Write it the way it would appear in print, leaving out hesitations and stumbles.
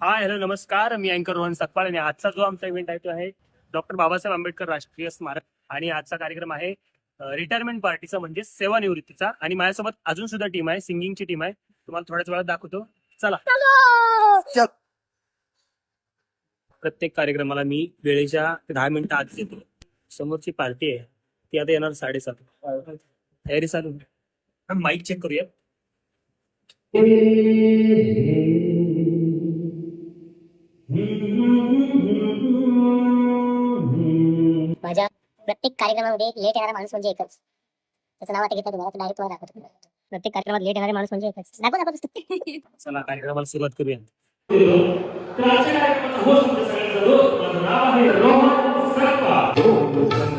Hi hello नमस्कार. मी अँकर रोहन सकपाळ आणि आजचा जो आमचा इव्हेंट आहे तो आहे डॉक्टर बाबासाहेब आंबेडकर राष्ट्रीय स्मारक. आणि आजचा कार्यक्रम आहे रिटायरमेंट पार्टीचा म्हणजे सेवानिवृत्तीचा. आणि माझ्यासोबत अजून सुद्धा टीम आहे, सिंगिंगची टीम आहे. तुम्हाला थोड्याच वेळात दाखवतो, चला. प्रत्येक कार्यक्रमाला मी वेळेच्या 10 मिनिटं आधी येतो. समोरची पार्टी आहे ती आता येणार 7:30. तयारी चालू. माईक चेक करूया. माझ्या प्रत्येक कार्यक्रमामध्ये लेट येणारा माणूस म्हणजे एकच. त्याचं नाव आता घेतलं तुम्हाला डायरेक्ट तुम्हाला दाखवतो. प्रत्येक कार्यक्रमात लेट येणारे माणूस म्हणजे एकच. चला कार्यक्रमाला सुरुवात करूया. तर आजच्या कार्यक्रमाचा होस्ट म्हणजे सगळ्यांचा दोस्त. माझं नाव आहे रोहन सकपाळ.